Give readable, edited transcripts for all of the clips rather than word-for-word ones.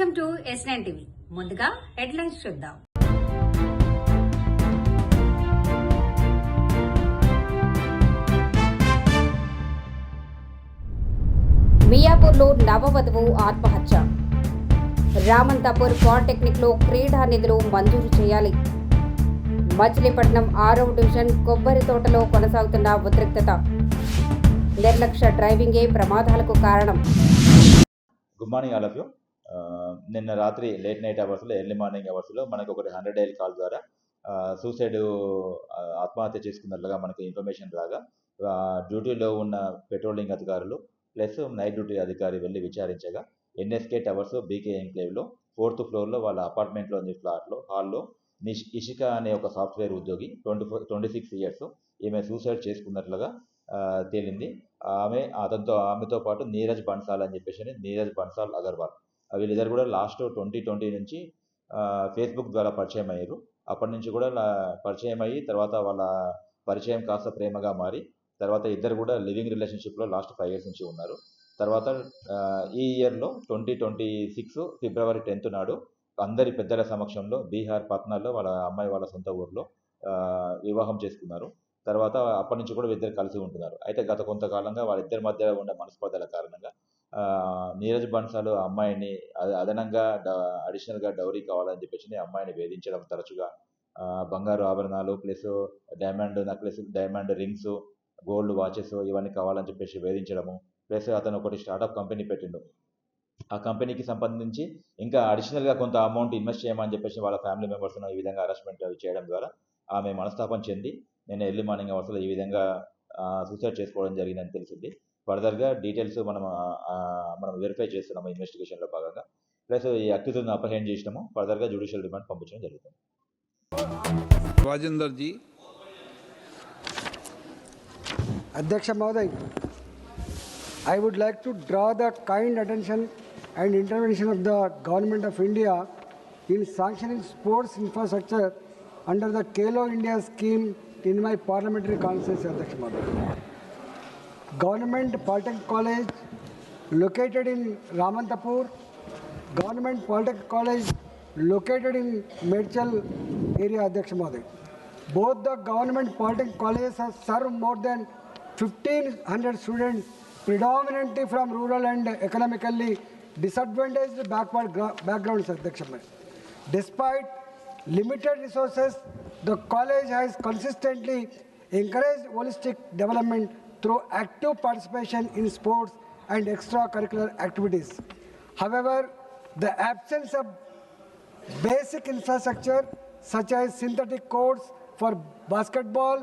Welcome to S9 TV. ముందుగా headlines చూద్దాం. మియాపూర్లో నవవధువు ఆత్మహత్య. రామంతాపూర్ పాలిటెక్నిక్ లో క్రీడా నిధులు మంజూరు చేయాలి. మచిలీపట్నం 6వ డివిజన్ కొబ్బరి తోటలో కొనసాగుతున్న ఉద్రిక్తత. నిర్లక్ష్య డ్రైవింగే ప్రమాదాలకు కారణం. Good morning all of you. నిన్న రాత్రి లేట్ నైట్ అవర్స్లో ఎర్లీ మార్నింగ్ అవర్స్లో మనకు ఒకటి 100 డైల్ కాల్ ద్వారా సూసైడ్ ఆత్మహత్య చేసుకున్నట్లుగా మనకు ఇన్ఫర్మేషన్ రాగా డ్యూటీలో ఉన్న పెట్రోలింగ్ అధికారులు ప్లస్ నైట్ డ్యూటీ అధికారి వెళ్ళి విచారించగా NSK టవర్స్ BK ఎంక్లేవ్లో 4th ఫ్లోర్లో వాళ్ళ అపార్ట్మెంట్లోని హాల్లో ఇషిక అనే ఒక సాఫ్ట్వేర్ ఉద్యోగి 26 ఇయర్స్ ఈమె సూసైడ్ చేసుకున్నట్లుగా తేలింది. ఆమెతో పాటు నీరజ్ బన్సాల్ అని చెప్పేసి నీరజ్ బన్సాల్ అగర్వాల్ వీళ్ళిద్దరు కూడా లాస్ట్ 2020 నుంచి ఫేస్బుక్ ద్వారా పరిచయం అయ్యారు. అప్పటి నుంచి కూడా పరిచయం అయ్యి తర్వాత వాళ్ళ పరిచయం కాస్త ప్రేమగా మారి తర్వాత ఇద్దరు కూడా లివింగ్ రిలేషన్షిప్లో లాస్ట్ 5 years నుంచి ఉన్నారు. తర్వాత ఈ ఇయర్లో 2026 ఫిబ్రవరి 10th నాడు అందరి పెద్దల సమక్షంలో బీహార్ పట్నాలో వాళ్ళ అమ్మాయి వాళ్ళ సొంత ఊర్లో వివాహం చేసుకున్నారు. తర్వాత అప్పటి నుంచి కూడా ఇద్దరు కలిసి ఉంటున్నారు. అయితే గత కొంతకాలంగా వాళ్ళిద్దరి మధ్య ఉన్న మనస్పర్ధల కారణంగా నీరజ్ బన్సాల్ అమ్మాయిని అదనంగా అడిషనల్గా డౌరీ కావాలని చెప్పేసి అమ్మాయిని వేధించడం, తరచుగా బంగారు ఆభరణాలు plus diamond necklace, diamond rings, gold watches ఇవన్నీ కావాలని చెప్పేసి వేధించడము. ప్లస్ అతను ఒకటి స్టార్టప్ కంపెనీ పెట్టిండు. ఆ కంపెనీకి సంబంధించి ఇంకా అడిషనల్గా కొంత అమౌంట్ ఇన్వెస్ట్ చేయమని చెప్పేసి వాళ్ళ ఫ్యామిలీ మెంబర్స్ను ఈ విధంగా హరాస్మెంట్ చేయడం ద్వారా ఆమె మనస్తాపం చెంది నేను ఎర్లీ మార్నింగ్ అవర్స్లో ఈ విధంగా సూసైడ్ చేసుకోవడం జరిగిందని తెలిసింది. ఫర్దర్గా డీటెయిల్స్ మనం వెరిఫై చేస్తున్నాము ఇన్వెస్టిగేషన్లో భాగంగా. ప్లస్ ఈ అక్యూజ్ని అప్రహెండ్ చేసినాము. ఫర్దర్గా జ్యుడిషియల్ రిమాండ్ పంపించడం జరుగుతుంది. రాజేందర్ జీ. అధ్యక్ష మహోదయ్, I would like to draw the kind attention and intervention of the Government of India in sanctioning sports infrastructure under the Khelo India scheme in my parliamentary constituency. Adhyaksh Mahoday, Government Polytechnic College located in Ramantapur, Government Polytechnic College located in Medchal area. Adhyaksh Mahoday, both the Government Polytechnic colleges have served more than 1,500 students, predominantly from rural and economically disadvantaged backward backgrounds. Despite limited resources, the college has consistently encouraged holistic development through active participation in sports and extracurricular activities. However, the absence of basic infrastructure such as synthetic courts for basketball,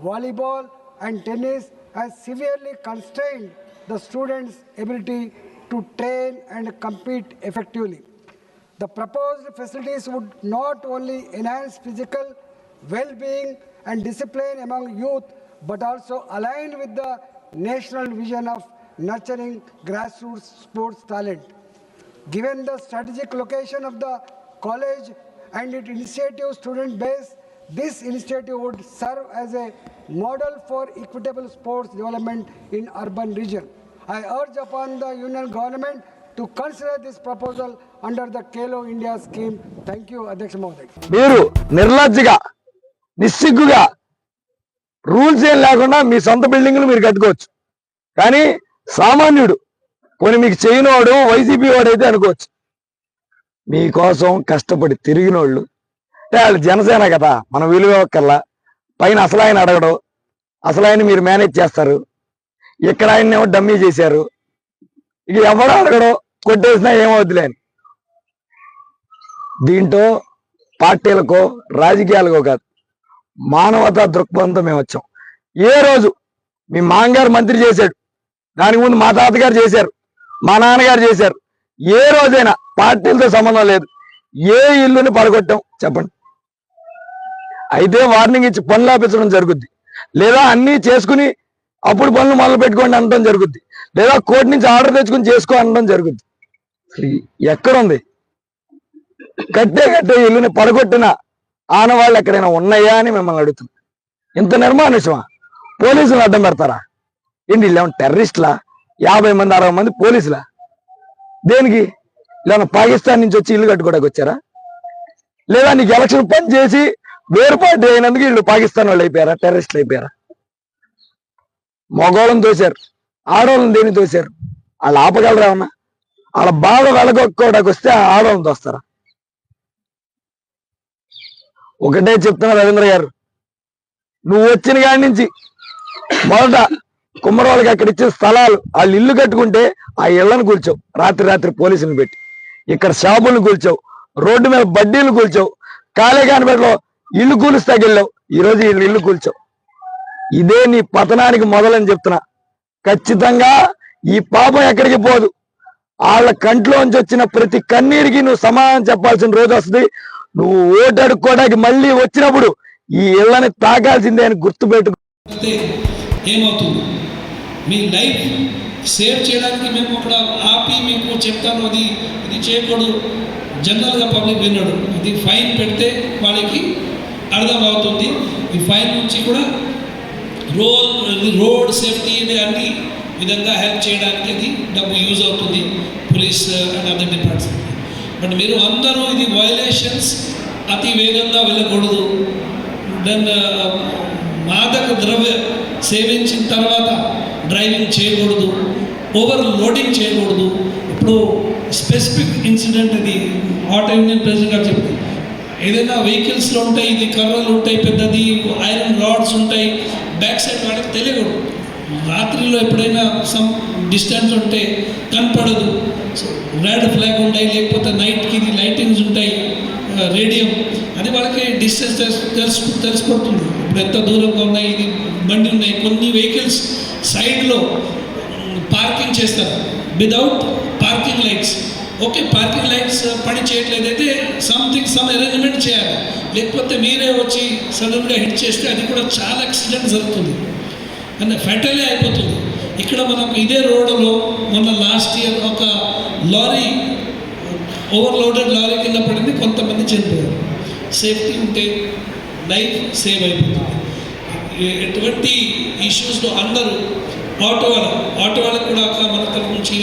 volleyball and tennis has severely constrained the students' ability to train and compete effectively. The proposed facilities would not only enhance physical well-being and discipline among youth, but also align with the national vision of nurturing grassroots sports talent. Given the strategic location of the college and its initiative student base, this initiative would serve as a model for equitable sports development in urban region. I urge upon the Union Government to consider this proposal under the Khelo India scheme. Thank you, Adhyaksh Mahoday. మీరు నిర్లజ్జగా నిస్సిగ్గుగా rules ఏం లేకుండా మీ సొంత బిల్డింగ్లు మీరు కట్టుకోవచ్చు. కానీ సామాన్యుడు పోనీ మీకు చేయనోడు వైసీపీ వాడైతే అనుకోవచ్చు. మీకోసం కష్టపడి తిరిగినోళ్ళు అంటే వాళ్ళు జనసేన కదా, మన విలువ ఒక్కల్లా పైన అసలు ఆయన అడగడు, అసలు ఆయన మీరు మేనేజ్ చేస్తారు. ఇక్కడ ఆయన డమ్మీ చేశారు. ఇక ఎవడో అడగడో కొట్టేసినా ఏమవుద్దులే అని. దీంట్లో పార్టీలకో రాజకీయాలకో కాదు, మానవతా దృక్పథంతో మేము వచ్చాం. ఏ రోజు మీ మామగారు మంత్రి చేశాడు, దానికి ముందు మా తాతగారు చేశారు, మా నాన్నగారు చేశారు. ఏ రోజైనా పార్టీలతో సంబంధం లేదు. ఏ ఇల్లుని పడగొట్టాం చెప్పండి. అయితే వార్నింగ్ ఇచ్చి పనులు ఆపించడం జరుగుద్ది, లేదా అన్నీ చేసుకుని అప్పుడు పనులు మొదలు పెట్టుకోండి అనడం జరుగుద్ది, లేదా కోర్టు నుంచి ఆర్డర్ తెచ్చుకుని చేసుకో అనడం జరుగుద్ది. ఎక్కడుంది? కట్టే ఇల్లుని పడగొట్టిన ఆనవాళ్ళు ఎక్కడైనా ఉన్నాయా అని మిమ్మల్ని అడుగుతున్నా. ఇంత నిర్మానుషమా? పోలీసులు అడ్డం పెడతారా ఏంటి? వీళ్ళు ఏమన్నా టెర్రరిస్టులా? 50 మంది 60 మంది పోలీసులా? దేనికి? లేదా పాకిస్తాన్ నుంచి వచ్చి ఇల్లు కట్టుకోవడానికి వచ్చారా? లేదా నీకు ఎలక్షన్ పని చేసి వేరు పార్టీ అయినందుకు వీళ్ళు పాకిస్తాన్ వాళ్ళు అయిపోయారా, టెర్రరిస్టులు అయిపోయారా? మగవాళ్ళని తోశారు, ఆడవాళ్ళని దేని తోశారు? వాళ్ళు ఆపగలరా ఏమన్నా? వాళ్ళ బాధ వెళ్ళగొట్టుకోవడానికి వస్తే ఆడవాళ్ళని తోస్తారా? ఒకటే చెప్తున్నా రవీంద్ర గారు, నువ్వు వచ్చిన కాడి నుంచి మొదట కుమ్మరోళ్ళకి అక్కడ ఇచ్చిన స్థలాలు వాళ్ళు ఇల్లు కట్టుకుంటే ఆ ఇళ్లను కూల్చావు, రాత్రి పోలీసులను పెట్టి. ఇక్కడ షాపులను కూల్చావు, రోడ్డు మీద బడ్డీలు కూల్చావు, కాళేకానిపేటలో ఇల్లు కూలుస్తాకి వెళ్ళావు, ఈరోజు వీళ్ళు ఇల్లు కూల్చావు. ఇదే నీ పతనానికి మొదలని చెప్తున్నా. ఖచ్చితంగా ఈ పాపం ఎక్కడికి పోదు. వాళ్ళ కంట్లోంచి వచ్చిన ప్రతి కన్నీరికి నువ్వు సమాధానం చెప్పాల్సిన రోజు వస్తుంది. నువ్వు ఓటు అడుక్కోవడానికి మళ్ళీ వచ్చినప్పుడు ఈ ఇళ్ళని తాకాల్సిందే అని గుర్తుపెట్టు. ఏమవుతుంది, మీ లైఫ్ సేవ్ చేయడానికి మేము అక్కడ ఆపి మీకు చెప్తాను, ఇది చేయకూడదు. జనరల్గా పబ్లిక్ విన్నాడు, ఇది ఫైన్ పెడితే వాళ్ళకి అర్థం అవుతుంది. ఈ ఫైన్ నుంచి కూడా రోడ్ సేఫ్టీ అన్ని విధంగా హెల్ప్ చేయడానికి అది డబ్బు యూజ్ అవుతుంది, police and other departments. But మీరు అందరూ ఇది వయలేషన్స్, అతి వేగంగా వెళ్ళకూడదు. దెన్ మాదక ద్రవ్య సేవించిన తర్వాత డ్రైవింగ్ చేయకూడదు, ఓవర్ లోడింగ్ చేయకూడదు. ఇప్పుడు స్పెసిఫిక్ ఇన్సిడెంట్ అది ఆటో యూనియన్ ప్రెసిడెంట్ గారు చెప్తుంది, ఏదైనా వెహికల్స్లో ఉంటాయి, ఇది కర్రలు ఉంటాయి, పెద్దది ఐరన్ రాడ్స్ ఉంటాయి, బ్యాక్ సైడ్ వాళ్ళకి తెలియకూడదు. రాత్రిలో ఎప్పుడైనా సమ్ డిస్టెన్స్ ఉంటే కనపడదు, రెడ్ ఫ్లాగ్ ఉంటాయి, లేకపోతే నైట్కి ఇది లైటింగ్స్ ఉంటాయి, రేడియం, అది వాళ్ళకి డిస్టెన్స్ తెలిసిపోతుంది. ఇప్పుడు ఎంత దూరంగా ఉన్నాయి, ఇది బండి ఉన్నాయి. కొన్ని వెహికల్స్ సైడ్లో పార్కింగ్ చేస్తారు without parking lights. Okay, parking lights పని చేయట్లేదైతే సమ్ అరేంజ్మెంట్ చేయాలి, లేకపోతే మీరే వచ్చి సడన్గా హిట్ చేస్తే అది కూడా చాలా యాక్సిడెంట్ జరుగుతుంది అంటే ఫెటలే అయిపోతుంది. ఇక్కడ మనకు ఇదే రోడ్డులో మొన్న లాస్ట్ ఇయర్ ఒక లారీ ఓవర్లోడెడ్ లారీ కింద పడింది, కొంతమంది చనిపోయారు. సేఫ్టీ ఉంటే లైఫ్ సేవ్ అయిపోతుంది. ఎటువంటి ఇష్యూస్లో అందరూ ఆటో వాళ్ళకి కూడా మన తరఫు నుంచి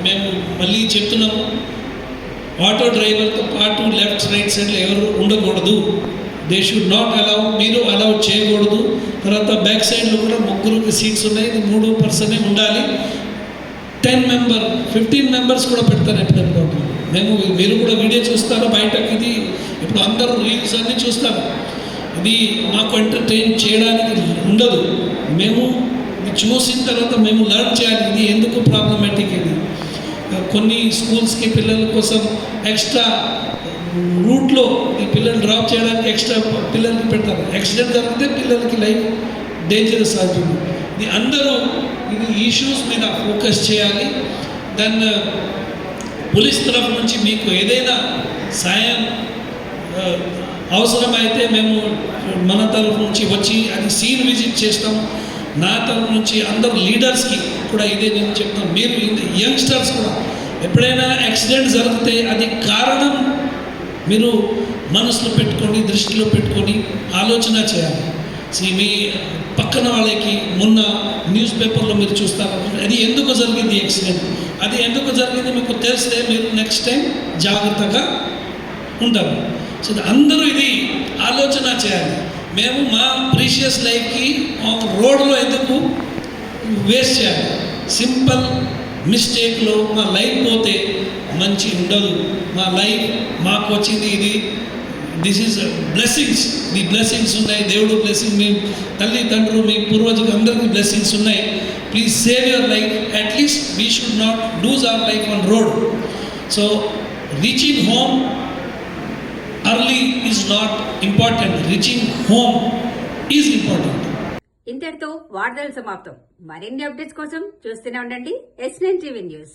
మేము మళ్ళీ చెప్తున్నాము, ఆటో డ్రైవర్తో పాటు లెఫ్ట్ రైట్ సైడ్లో ఎవరు ఉండకూడదు. దే షుడ్ నాట్ అలౌ, మీరు అలౌ చేయకూడదు. తర్వాత బ్యాక్ సైడ్లో కూడా 3 సీట్స్ ఉన్నాయి, 3 పర్సనే ఉండాలి. 10 మెంబర్ 15 మెంబర్స్ కూడా పెడతారు ఎప్పుడెప్పుడు. మీరు కూడా వీడియో చూస్తారు బయటకు, ఇది ఇప్పుడు అందరూ రీల్స్ అన్నీ చూస్తారు. ఇది మాకు ఎంటర్టైన్ చేయడానికి ఉండదు, మేము చూసిన తర్వాత మేము లర్న్ చేయాలి ఇది ఎందుకు ప్రాబ్లమాటిక్. ఇది కొన్ని స్కూల్స్కి పిల్లల కోసం ఎక్స్ట్రా రూట్లో ఈ పిల్లల్ని డ్రాప్ చేయడానికి ఎక్స్ట్రా పిల్లలకి పెడతారు. యాక్సిడెంట్ జరిగితే పిల్లలకి లైఫ్ డేంజరస్ అవుతుంది. ఇది అందరూ ఇది ఇష్యూస్ మీద ఫోకస్ చేయాలి. దెన్ పోలీస్ తరఫు నుంచి మీకు ఏదైనా సాయం అవసరమైతే మేము మన తరఫు నుంచి వచ్చి అది సీన్ విజిట్ చేస్తాం. నా తరఫు నుంచి అందరు లీడర్స్కి కూడా ఇదే నేను చెప్తాను, మీరు యంగ్స్టర్స్ కూడా ఎప్పుడైనా యాక్సిడెంట్ జరిగితే అది కారణం మీరు మనసులో పెట్టుకొని, దృష్టిలో పెట్టుకొని ఆలోచన చేయాలి. మీ పక్కన వాళ్ళకి మొన్న న్యూస్ పేపర్లో మీరు చూస్తారు, అది ఎందుకు జరిగింది యాక్సిడెంట్, అది ఎందుకు జరిగింది మీకు తెలిస్తే మీరు నెక్స్ట్ టైం జాగ్రత్తగా ఉంటారు. సో అందరూ ఇది ఆలోచన చేయాలి. మేము మా ప్రీషియస్ లైఫ్కి రోడ్లో ఎందుకు వేస్ట్ చేయాలి? సింపుల్ మిస్టేక్లో మా లైఫ్ పోతే మంచి ఉండదు. మా లైఫ్ మాకు వచ్చింది ఇది, దిస్ ఈజ్ బ్లెస్సింగ్స్. ఈ బ్లెస్సింగ్స్ ఉన్నాయి, దేవుడు బ్లెస్సింగ్, మీ తల్లిదండ్రులు, మీ పూర్వజులు అందరికీ బ్లెస్సింగ్స్ ఉన్నాయి. Please save your life. At least we should not lose our life on road. So reaching home early is not important. Reaching home is important. ఇంతటితో వార్తలు సమాప్తం. మరిన్ని అప్డేట్స్ కోసం చూస్తూనే ఉండండి S9 టీవీ న్యూస్.